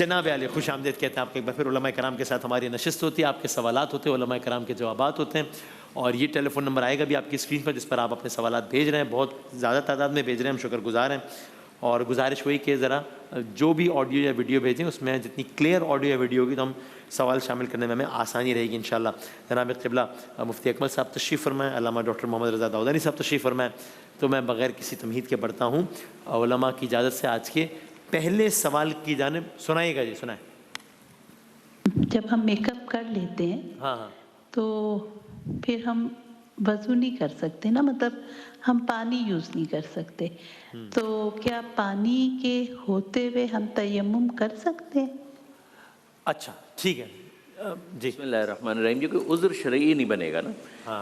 جناب علی خوش آمدید کہتے ہیں آپ کو ایک بار پھر علماء کرام کے ساتھ ہماری نشست ہوتی ہے، آپ کے سوالات ہوتے ہیں، علماء کرام کے جوابات ہوتے ہیں، اور یہ ٹیلی فون نمبر آئے گا بھی آپ کی اسکرین پر جس پر آپ اپنے سوالات بھیج رہے ہیں، بہت زیادہ تعداد میں بھیج رہے ہیں، ہم شکر گزار ہیں. اور گزارش ہوئی کہ ذرا جو بھی آڈیو یا ویڈیو بھیجیں اس میں جتنی کلیئر آڈیو یا ویڈیو ہوگی تو ہم سوال شامل کرنے میں ہمیں آسانی رہے گی انشاءاللہ. جناب قبلہ مفتی اکمل صاحب تشریف فرمائیں، علامہ ڈاکٹر محمد رضا داؤدانی صاحب تشریف فرمائیں. تو میں بغیر کسی تمہید کے بڑھتا ہوں علماء کی اجازت سے آج کے پہلے سوال کی جانب. سنائیے گا جی، سنائیں. جب ہم میک اپ کر لیتے ہیں ہاں ہاں تو پھر ہم وضو نہیں کر سکتے نا، مطلب ہم پانی یوز نہیں کر سکتے، تو کیا پانی کے ہوتے ہوئے ہم تیمم کر سکتے ہیں؟ اچھا ٹھیک ہے جی. بسم اللہ الرحمن الرحیم. جو کہ عذر شرعی نہیں بنے گا نا،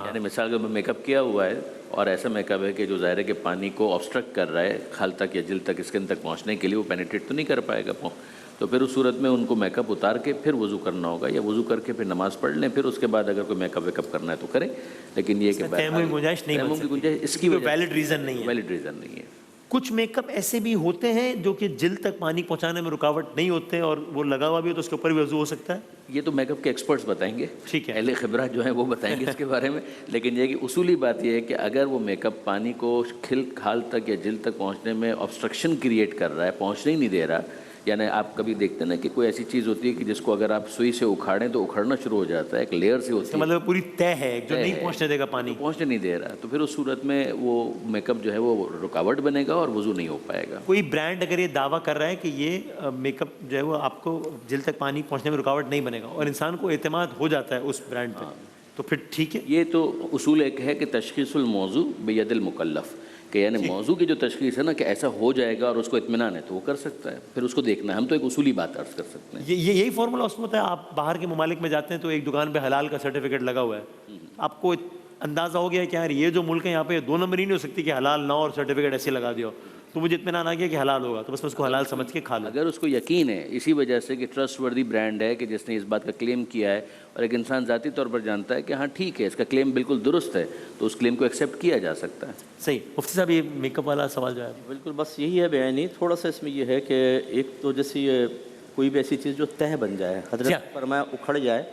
یعنی مثال کے میک اپ کیا ہوا ہے اور ایسا میک اپ ہے کہ جو ظاہر ہے کہ پانی کو آبسٹرکٹ کر رہا ہے کھال تک یا جلد تک اسکن تک پہنچنے کے لیے، وہ پینیٹریٹ تو نہیں کر پائے گا، تو پھر اس صورت میں ان کو میک اپ اتار کے پھر وضو کرنا ہوگا، یا وضو کر کے پھر نماز پڑھ لیں، پھر اس کے بعد اگر کوئی میک اپ ویک اپ کرنا ہے تو کریں. لیکن یہ کہ تیمم کی گنجائش نہیں بن سکتی، اس کی ویلڈ ریزن نہیں ہے. ویلڈ ریزن نہیں ہے. کچھ میک اپ ایسے بھی ہوتے ہیں جو کہ جلد تک پانی پہنچانے میں رکاوٹ نہیں ہوتے اور وہ لگا ہوا بھی ہو تو اس کے اوپر بھی وضو ہو سکتا ہے. یہ تو میک اپ کے ایکسپرٹس بتائیں گے، ٹھیک ہے، اہل خبرہ جو ہیں وہ بتائیں گے اس کے بارے میں. لیکن یہ کہ اصولی بات یہ ہے کہ اگر وہ میک اپ پانی کو کھال تک یا جلد تک پہنچنے میں آبسٹرکشن کریٹ کر رہا ہے، پہنچنے ہی نہیں دے رہا، یعنی آپ کبھی دیکھتے ہیں نا کہ کوئی ایسی چیز ہوتی ہے کہ جس کو اگر آپ سوئی سے اکھاڑیں تو اکھڑنا شروع ہو جاتا ہے، ایک لیئر سے ہوتی ہے، مطلب پوری طے ہے جو نہیں پہنچنے دے گا پانی، پہنچنے نہیں دے رہا، تو پھر اس صورت میں وہ میک اپ جو ہے وہ رکاوٹ بنے گا اور وضو نہیں ہو پائے گا. کوئی برانڈ اگر یہ دعویٰ کر رہا ہے کہ یہ میک اپ جو ہے وہ آپ کو جلد تک پانی پہنچنے میں رکاوٹ نہیں بنے گا اور انسان کو اعتماد ہو جاتا ہے اس برانڈ پہ، تو پھر ٹھیک ہے. یہ تو اصول ایک ہے کہ تشخیص الموضوع بید المکلف، کہ یعنی موضوع کی جو تشخیص ہے نا کہ ایسا ہو جائے گا اور اس کو اطمینان ہے تو وہ کر سکتا ہے، پھر اس کو دیکھنا ہے. ہم تو ایک اصولی بات عرض کر سکتے ہیں. یہی فارمولا اس میں ہوتا ہے. آپ باہر کے ممالک میں جاتے ہیں تو ایک دکان پہ حلال کا سرٹیفکیٹ لگا ہوا ہے، آپ کو اندازہ ہو گیا کہ یار یہ جو ملک ہے یہاں پہ 2 نمبر ہی نہیں ہو سکتی کہ حلال نہ اور سرٹیفکیٹ ایسے لگا دیا، تو مجھے اطمینان آ گیا کہ حلال ہوگا تو بس میں اس کو حلال سمجھ کے کھا لوں. اگر اس کو یقین ہے اسی وجہ سے کہ ٹرسٹ وردی برانڈ ہے کہ جس نے اس بات کا کلیم کیا ہے اور ایک انسان ذاتی طور پر جانتا ہے کہ ہاں ٹھیک ہے اس کا کلیم بالکل درست ہے، تو اس کلیم کو ایکسیپٹ کیا جا سکتا ہے. صحیح. مفتی صاحب یہ میک اپ والا سوال جو ہے بالکل بس یہی ہے بیانی. تھوڑا سا اس میں یہ ہے کہ ایک تو جیسے یہ کوئی بھی ایسی چیز جو تہ بن جائے، حضرت فرمایا اکھڑ جائے،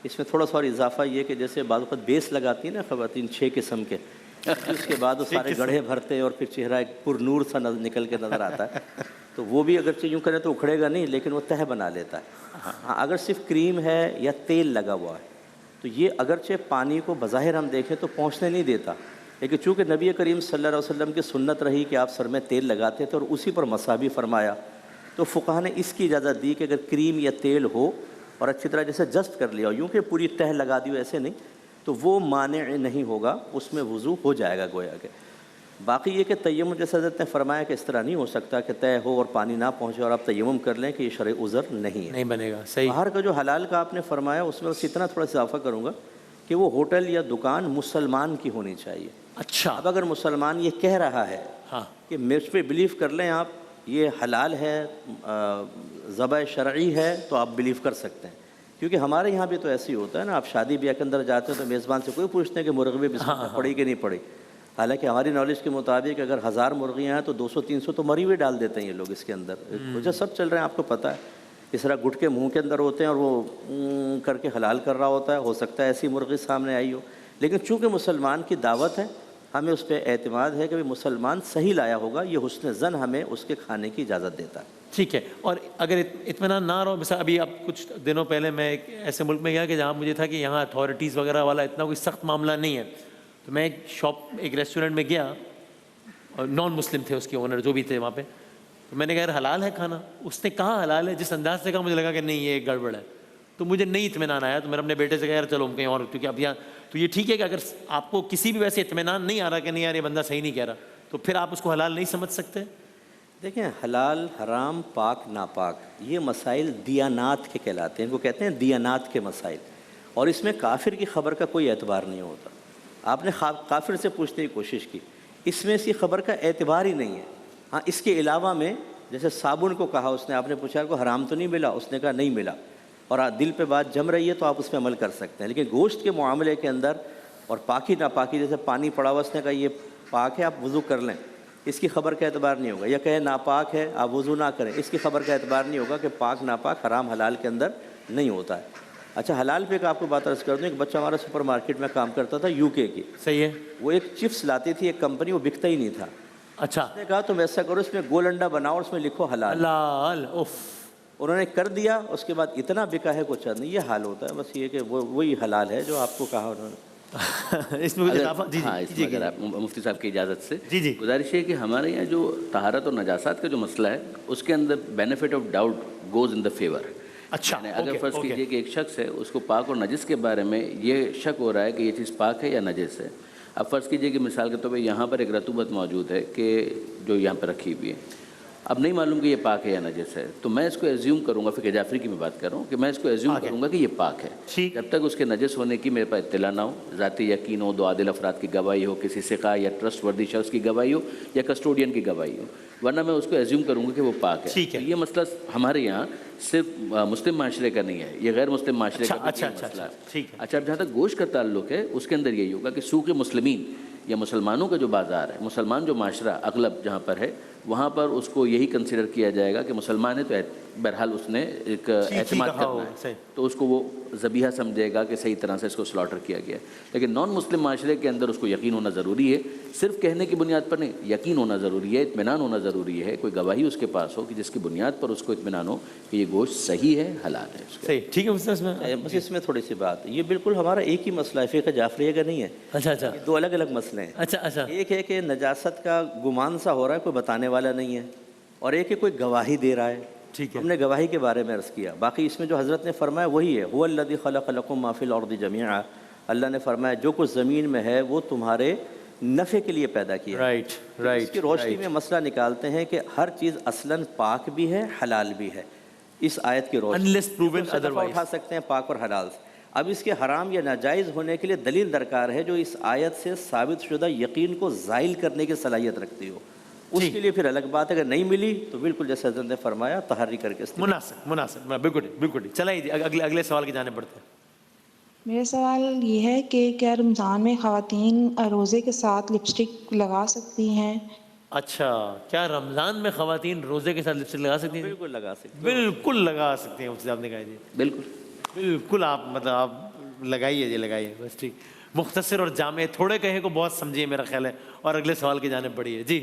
اس میں تھوڑا سا اور اضافہ یہ کہ جیسے بعض وقت بیس لگاتی ہیں نا خواتین 6 قسم کے، اس کے بعد وہ سارے گڑھے بھرتے اور پھر چہرہ ایک پر نور سا نکل کے نظر آتا ہے، تو وہ بھی اگرچہ یوں کرے تو اکھڑے گا نہیں لیکن وہ تہ بنا لیتا ہے. ہاں اگر صرف کریم ہے یا تیل لگا ہوا ہے تو یہ اگرچہ پانی کو بظاہر ہم دیکھیں تو پہنچنے نہیں دیتا، لیکن چونکہ نبی کریم صلی اللہ علیہ وسلم کی سنت رہی کہ آپ سر میں تیل لگاتے تھے اور اسی پر مسح بھی فرمایا، تو فقہا نے اس کی اجازت دی کہ اگر کریم یا تیل ہو اور اچھی طرح جیسے جسٹ کر لیا ہو، یوں کہ پوری تہ لگا دی ہو ایسے نہیں، تو وہ مانع نہیں ہوگا، اس میں وضو ہو جائے گا گویا کہ. باقی یہ کہ تیمم جیسے حضرت نے فرمایا کہ اس طرح نہیں ہو سکتا کہ طے ہو اور پانی نہ پہنچے اور آپ تیمم کر لیں کہ یہ شرعی عذر نہیں ہے، نہیں بنے گا. صحیح. باہر کا جو حلال کا آپ نے فرمایا اس میں بس اتنا تھوڑا سا اضافہ کروں گا کہ وہ ہوٹل یا دکان مسلمان کی ہونی چاہیے. اچھا. اب اگر مسلمان یہ کہہ رہا ہے کہ مجھ پہ بلیو کر لیں آپ یہ حلال ہے، ذبح شرعی ہے، تو آپ بلیو کر سکتے ہیں. کیونکہ ہمارے یہاں بھی تو ایسے ہی ہوتا ہے نا، آپ شادی بیاہ کے اندر جاتے ہیں تو میزبان سے کوئی پوچھتے ہیں کہ مرغی بسم اللہ پڑی کہ نہیں پڑی، حالانکہ ہماری نالج کے مطابق اگر 1000 مرغیاں ہیں تو 200-300 تو مری ہوئی ڈال دیتے ہیں یہ لوگ اس کے اندر. مجھے سب چل رہے ہیں آپ کو پتہ ہے، اس طرح گٹکے منہ کے اندر ہوتے ہیں اور وہ کر کے حلال کر رہا ہوتا ہے. ہو سکتا ہے ایسی مرغی سامنے آئی ہو، لیکن چونکہ مسلمان کی دعوت ہے ہمیں اس پہ اعتماد ہے کہ مسلمان صحیح لایا ہوگا، یہ حسن ظن ہمیں اس کے کھانے کی اجازت دیتا ہے. ٹھیک ہے. اور اگر اطمینان نہ رہو، مثلا ابھی اب کچھ دنوں پہلے میں ایک ایسے ملک میں گیا کہ جہاں مجھے تھا کہ یہاں اتھارٹیز وغیرہ والا اتنا کوئی سخت معاملہ نہیں ہے، تو میں ایک ریسٹورنٹ میں گیا اور نان مسلم تھے اس کے اونر جو بھی تھے وہاں پہ، تو میں نے کہا یار حلال ہے کھانا؟ اس نے کہا حلال ہے، جس انداز سے کہا مجھے لگا کہ نہیں یہ گڑبڑ ہے، تو مجھے نہیں اطمینان آیا. تو میں نے اپنے بیٹے سے کہا یار چلو ہم کہیں اور، کیونکہ اب یہاں تو یہ ٹھیک ہے کہ اگر آپ کو کسی بھی ویسے اطمینان نہیں آ رہا کہ نہیں یار یہ بندہ صحیح نہیں کہہ رہا، تو پھر آپ اس کو حلال نہیں سمجھ سکتے. دیکھیں حلال حرام پاک ناپاک یہ مسائل دیانات کے کہلاتے ہیں، ان کو کہتے ہیں دیانات کے مسائل، اور اس میں کافر کی خبر کا کوئی اعتبار نہیں ہوتا. آپ نے کافر سے پوچھنے کی کوشش کی، اس میں اسی خبر کا اعتبار ہی نہیں ہے. ہاں اس کے علاوہ میں جیسے صابن کو کہا اس نے، آپ نے پوچھا کو حرام تو نہیں ملا، اس نے کہا نہیں ملا، اور دل پہ بات جم رہی ہے تو آپ اس پہ عمل کر سکتے ہیں. لیکن گوشت کے معاملے کے اندر اور پاکی ناپاکی، جیسے پانی پڑا ہوا اس نے کہا یہ پاک ہے آپ وضو کر لیں، اس کی خبر کا اعتبار نہیں ہوگا، یا کہیں ناپاک ہے آپ وضو نہ کریں، اس کی خبر کا اعتبار نہیں ہوگا کہ پاک ناپاک حرام حلال کے اندر نہیں ہوتا ہے۔ اچھا حلال پہ ایک آپ کو بات عرض کر دوں، ایک بچہ ہمارا سپر مارکیٹ میں کام کرتا تھا UK کی، صحیح ہے، وہ ایک چپس لاتی تھی ایک کمپنی، وہ بکتا ہی نہیں تھا، اچھا اس نے کہا تم ایسا کرو اس میں گول انڈا بناؤ اور اس میں لکھو حلال، حلال، اوف انہوں نے کر دیا، اس کے بعد اتنا بکا ہے کچھ نہیں، یہ حال ہوتا ہے بس یہ کہ وہی حلال ہے جو آپ کو کہا انہوں نے۔ اس میں کچھ اضافہ؟ جی ہاں، اس میں اگر آپ مفتی صاحب کی اجازت سے جی جی گزارش ہے کہ ہمارے یہاں جو طہارت اور نجاست کا جو مسئلہ ہے اس کے another benefit of doubt goes in the favour. اچھا یعنی اگر فرض کیجئے کہ ایک شخص ہے، اس کو پاک اور نجس کے بارے میں یہ شک ہو رہا ہے کہ یہ چیز پاک ہے یا نجس ہے، اب فرض کیجئے کہ مثال کے طور پہ یہاں پر ایک رطوبت موجود ہے کہ جو یہاں پہ رکھی ہوئی ہے، اب نہیں معلوم کہ یہ پاک ہے یا نجس ہے، تو میں اس کو ایزیوم کروں گا، فقہ جعفری کی میں بات کر رہا ہوں کہ میں اس کو ایزیوم کروں گا کہ یہ پاک ہے، جب تک اس کے نجس ہونے کی میرے پاس اطلاع نہ ہو، ذاتی یقین ہو، دو عادل افراد کی گواہی ہو، کسی ثقہ یا ٹرسٹ وردی شخص کی گواہی ہو یا کسٹوڈین کی گواہی ہو، ورنہ میں اس کو ایزیوم کروں گا کہ وہ پاک ہے۔ یہ مسئلہ ہمارے یہاں صرف مسلم معاشرے کا نہیں ہے، یہ غیر مسلم معاشرے کا بھی مسئلہ ہے۔ اچھا، اب جہاں تک گوشت کا تعلق ہے اس کے اندر یہی ہوگا کہ سوق مسلمین یا مسلمانوں کا جو بازار ہے، مسلمان جو معاشرہ اغلب جہاں پر ہے، وہاں پر اس کو یہی کنسیڈر کیا جائے گا کہ مسلمان ہے تو بہرحال اس نے ایک اعتماد کرنا ہے، تو اس کو وہ ذبیحہ سمجھے گا کہ صحیح طرح سے اس کو سلاٹر کیا گیا ہے۔ لیکن نان مسلم معاشرے کے اندر اس کو یقین ہونا ضروری ہے، صرف کہنے کی بنیاد پر نہیں، یقین ہونا ضروری ہے، اطمینان ہونا ضروری ہے، کوئی گواہی اس کے پاس ہو کہ جس کی بنیاد پر اس کو اطمینان ہو کہ یہ گوشت صحیح ہے، حلال ہے۔ صحیح، ٹھیک ہے بس اس میں تھوڑی سی بات، یہ بالکل ہمارا ایک ہی مسئلہ ہے، فقہ جعفریہ کا نہیں ہے، اچھا یہ دو الگ الگ مسئلے ہیں۔ اچھا ایک ہے کہ نجاست کا گمان سا ہو رہا ہے، کوئی بتانے والا نہیں ہے، اور ایک ہے کوئی گواہی دے رہا ہے۔ ٹھیک ہے، ہم نے گواہی کے بارے میں عرض کیا، باقی اس میں جو حضرت نے فرمایا وہی ہے، هو الذی خلق لکم ما فی الارض جمیعا، اللہ نے فرمایا جو کچھ زمین میں ہے وہ تمہارے نفع کے لیے پیدا کیا ہے۔ رائٹ، اس کی روشنی میں مسئلہ نکالتے ہیں کہ ہر چیز اصلاً پاک بھی ہے حلال بھی ہے، اس آیت کی روشنی unless proven سے دفعہ اٹھا سکتے ہیں پاک اور حلال سے۔ اب اس کے حرام یا ناجائز ہونے کے لیے دلیل درکار ہے جو اس آیت سے ثابت شدہ یقین کو زائل کرنے کی صلاحیت رکھتی ہو، اس کے لیے پھر الگ بات ہے، اگر نہیں ملی تو بالکل جیسے حضرت نے فرمایا تحری کر کے مناسب، بالکل چلائیے اگلے سوال کی جانب بڑھتے ہیں۔ میرا سوال یہ ہے کہ کیا رمضان میں خواتین روزے کے ساتھ لپسٹک لگا سکتی ہیں؟ اچھا، کیا رمضان میں خواتین روزے کے ساتھ لپسٹک لگا سکتی ہیں؟ بالکل لگا سکتے ہیں، بالکل لگا سکتی ہیں، مفتی صاحب نے کہا جی بالکل، آپ لگائیے بس ٹھیک، مختصر اور جامع، تھوڑے کہے کو بہت سمجھیے میرا خیال ہے، اور اگلے سوال کی جانب بڑھیے۔ جی،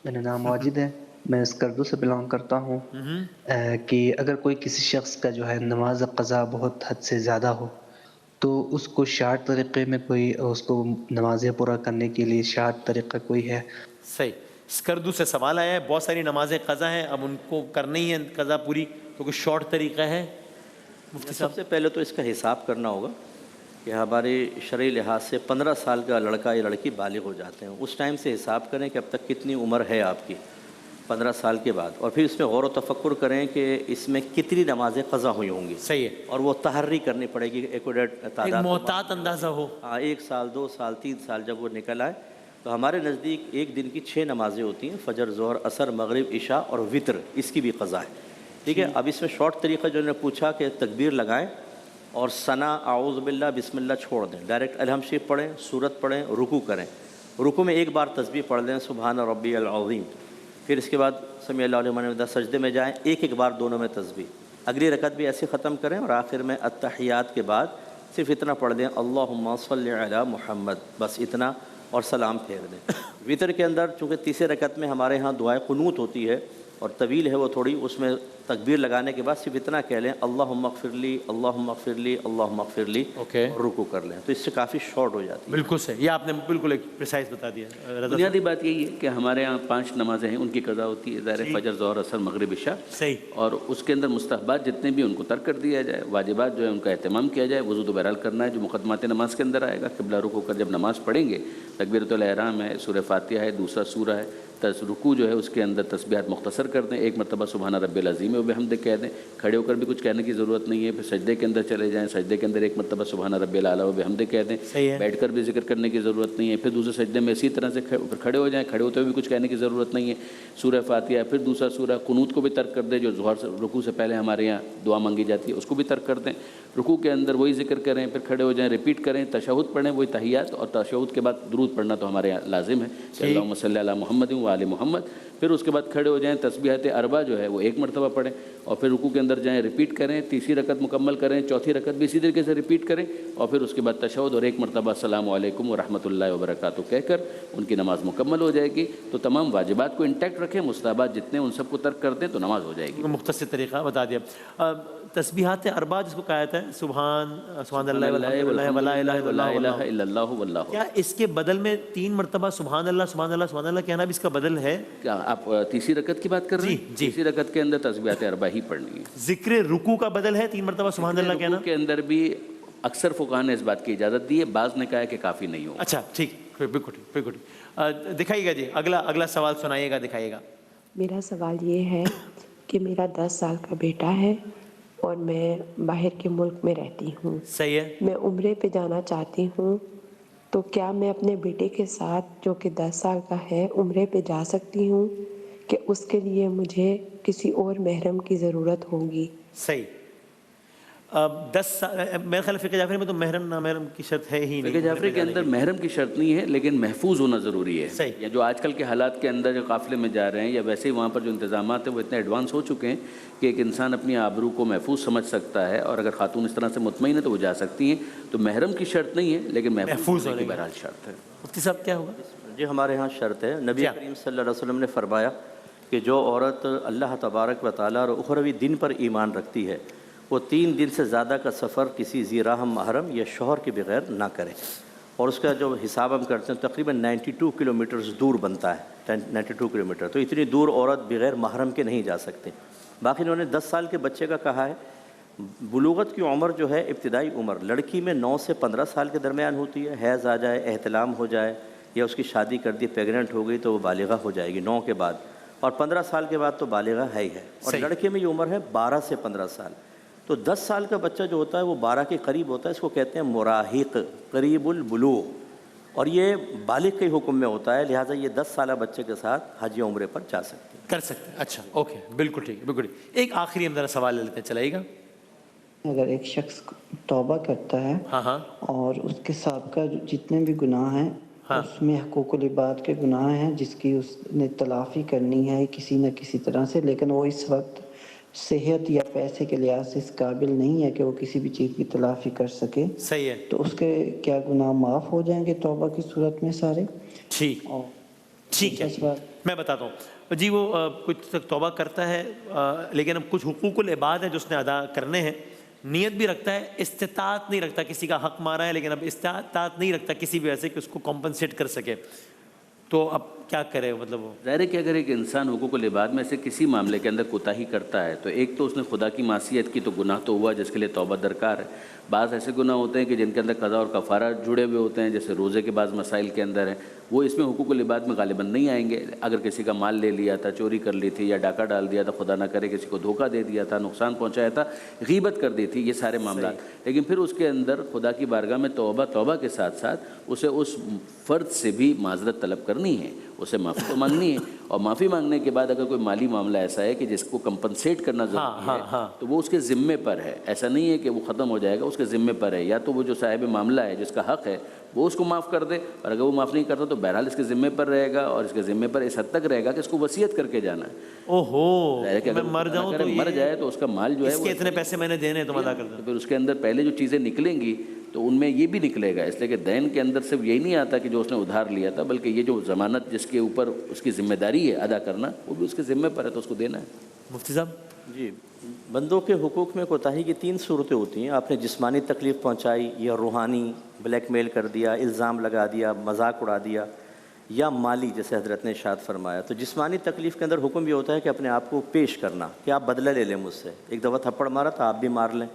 میرا نام واجد ہے، میں اسکردو سے بلانگ کرتا ہوں، کہ اگر کوئی کسی شخص کا جو ہے نماز قضا بہت حد سے زیادہ ہو تو اس کو شارٹ طریقے میں کوئی اس کو نمازیں پورا کرنے کے لیے شارٹ طریقہ کوئی ہے؟ صحیح، اسکردو سے سوال آیا ہے، بہت ساری نمازیں قضا ہیں، اب ان کو کرنی ہے قضا پوری، تو کوئی شارٹ طریقہ ہے؟ مفتی سب سے پہلے تو اس کا حساب کرنا ہوگا کہ ہمارے شرعی لحاظ سے 15 سال کا لڑکا یا لڑکی بالغ ہو جاتے ہیں، اس ٹائم سے حساب کریں کہ اب تک کتنی عمر ہے آپ کی 15 سال کے بعد، اور پھر اس میں غور و تفکر کریں کہ اس میں کتنی نمازیں قضا ہوئی ہوں گی، صحیح ہے، اور وہ تحری کرنی پڑے گی، ایکوریٹ تعداد، محتاط اندازہ ہو، 1 سال 2 سال 3 سال جب وہ نکل آئے تو ہمارے نزدیک ایک دن کی 6 نمازیں ہوتی ہیں، فجر، ظہر، عصر، مغرب، عشاء اور وطر، اس کی بھی قضا ہے، ٹھیک ہے۔ اب اس میں شارٹ طریقہ جو نے پوچھا کہ تکبیر لگائیں اور ثنا، اعوذ باللہ، بسم اللہ چھوڑ دیں، ڈائریکٹ الحمد شریف پڑھیں، سورت پڑھیں، رکوع کریں، رکوع میں ایک بار تسبیح پڑھ لیں سبحان ربی العظیم، پھر اس کے بعد سمیع اللہ لمن حمدہ، سجدے میں جائیں، ایک بار دونوں میں تسبیح، اگلی رکعت بھی ایسے ختم کریں، اور آخر میں التحیات کے بعد صرف اتنا پڑھ دیں اللہم صلی علی محمد، بس اتنا، اور سلام پھیر دیں۔ وطر کے اندر چونکہ تیسرے رکعت میں ہمارے ہاں دعائے قنوت ہوتی ہے اور طویل ہے وہ تھوڑی، اس میں تکبیر لگانے کے بعد صرف اتنا کہہ لیں اللہم اغفر لی، اللہم اغفر لی، اللہم اغفر لی، اور رکوع کر لیں، تو اس سے کافی شارٹ ہو جاتی ہے۔ بالکل صحیح، یہ آپ نے بالکل ایک پریسائز بتا دیا۔ بنیادی بات یہی ہے کہ ہمارے ہاں 5 نمازیں ہیں، ان کی قضا ہوتی ہے، ظاہر فجر، ظہر، عصر، مغرب، عشاء، صحیح، اور اس کے اندر مستحبات جتنے بھی ان کو ترک کر دیا جائے، واجبات جو ہے ان کا اہتمام کیا جائے، وضو تو بہرحال کرنا ہے جو مقدمات نماز کے اندر آئے گا، قبلہ رخ ہو کر جب نماز پڑھیں گے، تکبیرۃ الاحرام ہے، سورہ فاتحہ ہے، دوسرا سورہ ہے، رکوع جو ہے اس کے اندر تسبیحات مختصر کر دیں، ایک مرتبہ سبحان رب العظیم و بحمدہ کہہ دیں، کھڑے ہو کر بھی کچھ کہنے کی ضرورت نہیں ہے، پھر سجدے کے اندر چلے جائیں، سجدے کے اندر ایک مرتبہ سبحان رب الاعلیٰ و بحمدہ کہہ دیں، بیٹھ کر بھی ذکر کرنے کی ضرورت نہیں ہے، پھر دوسرے سجدے میں اسی طرح سے کھڑے ہو جائیں، کھڑے ہوتے ہوئے بھی کچھ کہنے کی ضرورت نہیں ہے، سورہ فاتحہ، پھر دوسرا سورہ قنوت کو بھی ترک کر دیں، جو ظہر رکوع سے پہلے ہمارے یہاں دعا مانگی جاتی ہے اس کو بھی ترک کر دیں، رکوع کے اندر وہی ذکر کریں، پھر کھڑے ہو جائیں، ریپیٹ کریں، تشہد پڑھیں، وہی تحیات، اور تشہد کے بعد درود پڑھنا تو ہمارے یہاں لازم ہے کہ اللہم صلی علی محمد و آل محمد، پھر اس کے بعد کھڑے ہو جائیں، تسبیحات اربع جو ہے وہ ایک مرتبہ پڑھیں، اور پھر رکوع کے اندر جائیں، ریپیٹ کریں، تیسری رکعت مکمل کریں، چوتھی رکعت بھی اسی طریقے سے ریپیٹ کریں، اور پھر اس کے بعد تشہد اور ایک مرتبہ السلام علیکم ورحمۃ اللہ وبرکاتہ کہہ کر ان کی نماز مکمل ہو جائے گی۔ تو تمام واجبات کو انٹیکٹ رکھیں، مستحبات جتنے ان سب کو ترک کر دیں تو نماز ہو جائے گی۔ مختصر طریقہ بتا دیا۔ تسبیحات اربع جس کو کہا جاتا ہے، سبحان اللہ ولا الہ الا اللہ واللہ، کیا اس کے بدل میں 3 مرتبہ سبحان اللہ سبحان اللہ سبحان اللہ کہنا بھی اس کا بدل ہے؟ کیا آپ تیسری رکعت کی بات کر رہے ہیں؟ تیسری رکعت کے اندر تسبیحات اربع ہی پڑھنی ہے۔ ذکر رکوع کا بدل ہے 3 مرتبہ سبحان اللہ کہنا؟ رکوع کے اندر بھی اکثر فقہاء نے اس بات کی اجازت دی ہے، بعض نے کہا ہے کہ کافی نہیں ہو۔ اچھا ٹھیک، بالکل ٹھیک، بالکل ٹھیک۔ دکھائیے گا جی، اگلا سوال سنائیے گا، دکھائیے گا۔ میرا سوال یہ ہے کہ میرا 10 سال کا بیٹا ہے اور میں باہر کے ملک میں رہتی ہوں، صحیح ہے، میں عمرے پہ جانا چاہتی ہوں، تو کیا میں اپنے بیٹے کے ساتھ جو کہ 10 سال کا ہے عمرے پہ جا سکتی ہوں کہ اس کے لیے مجھے کسی اور محرم کی ضرورت ہوگی؟ صحیح۔ 10 سال میرے خیال فقہ جعفری میں تو محرم نامحرم کی شرط ہے ہی نہیں۔ فقہ جعفری کے اندر محرم کی شرط نہیں ہے، لیکن محفوظ ہونا ضروری ہے۔ صحیح۔ یا جو آج کل کے حالات کے اندر جو قافلے میں جا رہے ہیں یا ویسے ہی وہاں پر جو انتظامات ہیں وہ اتنے ایڈوانس ہو چکے ہیں کہ ایک انسان اپنی آبرو کو محفوظ سمجھ سکتا ہے، اور اگر خاتون اس طرح سے مطمئن ہے تو وہ جا سکتی ہیں۔ تو محرم کی شرط نہیں ہے، لیکن محفوظ ہونے کی بہرحال شرط ہے۔ مفتی صاحب کیا ہوگا؟ جی ہمارے ہاں شرط ہے، نبی کریم صلی اللہ علیہ وسلم نے فرمایا کہ جو عورت اللہ تبارک و تعالیٰ اور اخروی دن پر ایمان رکھتی ہے وہ 3 دن سے زیادہ کا سفر کسی ذی رحم محرم یا شوہر کے بغیر نہ کرے، اور اس کا جو حساب ہم کرتے ہیں تقریباً 92 کلومیٹرز دور بنتا ہے، 92 کلومیٹر، تو اتنی دور عورت بغیر محرم کے نہیں جا سکتے۔ باقی انہوں نے 10 سال کے بچے کا کہا ہے۔ بلوغت کی عمر جو ہے ابتدائی عمر لڑکی میں 9 سے 15 سال کے درمیان ہوتی ہے، حیض آ جائے، احتلام ہو جائے یا اس کی شادی کر دی، پیگننٹ ہو گئی تو وہ بالغہ ہو جائے گی 9 کے بعد، اور 15 سال کے بعد تو بالغہ ہے ہی ہے، اور لڑکے میں یہ عمر ہے 12 سے 15 سال۔ تو 10 سال کا بچہ جو ہوتا ہے وہ 12 کے قریب ہوتا ہے، اس کو کہتے ہیں مراہق، قریب البلوغ، اور یہ بالغ کے حکم میں ہوتا ہے، لہٰذا یہ 10 سالہ بچے کے ساتھ حج یا عمرے پر جا سکتے ہیں، کر سکتے ہیں۔ اچھا اوکے، بالکل ٹھیک، بالکل ٹھیک۔ ایک آخری ہم ذرا سوال لے لیتے ہیں، چلائیے گا۔ اگر ایک شخص توبہ کرتا ہے ہاں اور اس کے سابقہ جتنے بھی گناہ ہیں اس میں حقوق العباد کے گناہ ہیں جس کی اس نے تلافی کرنی ہے کسی نہ کسی طرح سے، لیکن وہ اس وقت صحت یا پیسے کے لحاظ سے اس قابل نہیں ہے کہ وہ کسی بھی چیز کی تلافی کر سکے، صحیح ہے، تو اس کے کیا گناہ معاف ہو جائیں گے توبہ کی صورت میں سارے؟ ٹھیک ہے، میں بتاتا ہوں جی۔ وہ کچھ تک توبہ کرتا ہے، لیکن اب کچھ حقوق العباد ہیں جو اس نے ادا کرنے ہیں، نیت بھی رکھتا ہے، استطاعت نہیں رکھتا، کسی کا حق مارا ہے لیکن اب استطاعت نہیں رکھتا کسی بھی وجہ کہ اس کو کمپنسیٹ کر سکے، تو اب کیا کرے؟ مطلب وہ ظاہر ہے کہ اگر ایک انسان حقوق العباد میں سے کسی معاملے کے اندر کوتاہی کرتا ہے تو ایک تو اس نے خدا کی معصیت کی تو گناہ تو ہوا جس کے لیے توبہ درکار ہے۔ بعض ایسے گناہ ہوتے ہیں کہ جن کے اندر قضا اور کفارہ جڑے ہوئے ہوتے ہیں، جیسے روزے کے بعض مسائل کے اندر ہیں، وہ اس میں حقوق العباد میں غالباً نہیں آئیں گے۔ اگر کسی کا مال لے لیا تھا، چوری کر لی تھی، یا ڈاکہ ڈال دیا تھا، خدا نہ کرے کسی کو دھوکہ دے دیا تھا، نقصان پہنچایا تھا، غیبت کر دی تھی، یہ سارے معاملات، لیکن پھر اس کے اندر خدا کی بارگاہ میں توبہ کے ساتھ ساتھ اسے اس فرد سے بھی معذرت طلب کرنی ہے، اسے معافی تو مانگنی ہے، اور معافی مانگنے کے بعد اگر کوئی مالی معاملہ ایسا ہے کہ جس کو کمپنسیٹ کرنا ضروری ہے تو وہ اس کے ذمے پر ہے، ایسا نہیں ہے کہ وہ ختم ہو جائے گا، اس کے ذمے پر ہے، یا تو وہ جو صاحب معاملہ ہے جس کا حق ہے وہ اس کو معاف کر دے، اور اگر وہ معاف نہیں کرتا تو بہرحال اس کے ذمے پر رہے گا، اور اس کے ذمے پر اس حد تک رہے گا کہ اس کو وصیت کر کے جانا ہے۔ میں مر جاؤں تو مر جائے تو اس کا مال جو ہے اس کے اتنے پیسے میں نے دینے تم ادا کر دو، پھر اس کے اندر پہلے جو چیزیں نکلیں گی تو ان میں یہ بھی نکلے گا، اس لیے کہ دین کے اندر صرف یہی نہیں آتا کہ جو اس نے ادھار لیا تھا، بلکہ یہ جو ضمانت جس کے اوپر اس کی ذمہ داری ہے ادا کرنا وہ بھی اس کے ذمے پر ہے تو اس کو دینا ہے۔ مفتی صاحب جی، بندوں کے حقوق میں کوتاہی کی 3 صورتیں ہوتی ہیں۔ آپ نے جسمانی تکلیف پہنچائی، یا روحانی بلیک میل کر دیا، الزام لگا دیا، مذاق اڑا دیا، یا مالی جیسے حضرت نے ارشاد فرمایا۔ تو جسمانی تکلیف کے اندر حکم یہ ہوتا ہے کہ اپنے آپ کو پیش کرنا، کہ آپ بدلہ لے لیں مجھ سے، ایک دفعہ تھپڑ مارا تھا آپ بھی مار لیں،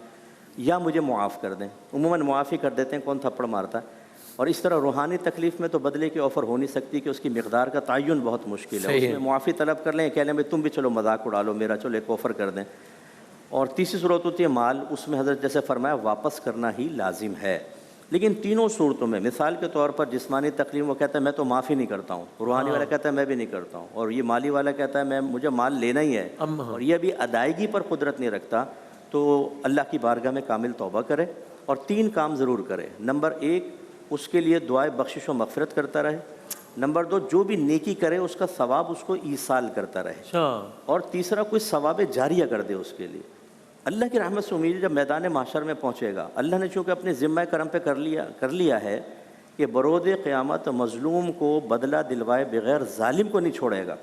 یا مجھے معاف کر دیں۔ عموماً معاف ہی کر دیتے ہیں، کون تھپڑ مارتا ہے۔ اور اس طرح روحانی تکلیف میں تو بدلے کی آفر ہو نہیں سکتی کہ اس کی مقدار کا تعین بہت مشکل ہے. اس میں معافی طلب کر لیں, کہہ لیں بھائی تم بھی چلو مذاق اڑا لو میرا, چلو ایک آفر کر دیں. اور تیسری صورت ہوتی ہے مال, اس میں حضرت جیسے فرمایا واپس کرنا ہی لازم ہے. لیکن تینوں صورتوں میں مثال کے طور پر جسمانی تکلیف وہ کہتا ہے میں تو معافی نہیں کرتا ہوں, روحانی والا کہتا ہے میں بھی نہیں کرتا ہوں, اور یہ مالی والا کہتا ہے مجھے مال لینا ہی ہے اور یہ بھی ادائیگی پر قدرت نہیں رکھتا, تو اللہ کی بارگاہ میں کامل توبہ کرے اور 3 کام ضرور کرے. نمبر 1, اس کے لیے دعائے بخشش و مغفرت کرتا رہے. نمبر 2, جو بھی نیکی کرے اس کا ثواب اس کو ایصال کرتا رہے. اور تیسرا, کوئی ثواب جاریہ کر دے اس کے لیے. اللہ کی رحمت سے امید جب میدان محشر میں پہنچے گا, اللہ نے چونکہ اپنے ذمہ کرم پہ کر لیا ہے کہ برود قیامت مظلوم کو بدلہ دلوائے بغیر ظالم کو نہیں چھوڑے گا,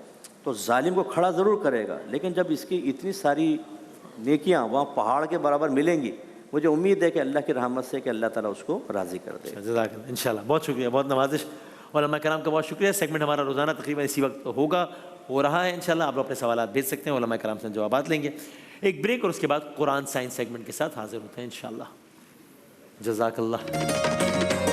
تو ظالم کو کھڑا ضرور کرے گا, لیکن جب اس کی اتنی ساری نیکیاں وہاں پہاڑ کے برابر ملیں گی, مجھے امید ہے کہ اللہ کی رحمت سے کہ اللہ تعالیٰ اس کو راضی کر دے. جزاک اللہ, انشاءاللہ. بہت شکریہ, بہت نوازش. علماء کرام کا بہت شکریہ. سیگمنٹ ہمارا روزانہ تقریباً اسی وقت ہو رہا ہے. انشاءاللہ آپ اپنے سوالات بھیج سکتے ہیں, علماء کرام سے جوابات لیں گے. ایک بریک اور اس کے بعد قرآن سائنس سیگمنٹ کے ساتھ حاضر ہوتے ہیں انشاءاللہ. جزاک اللہ.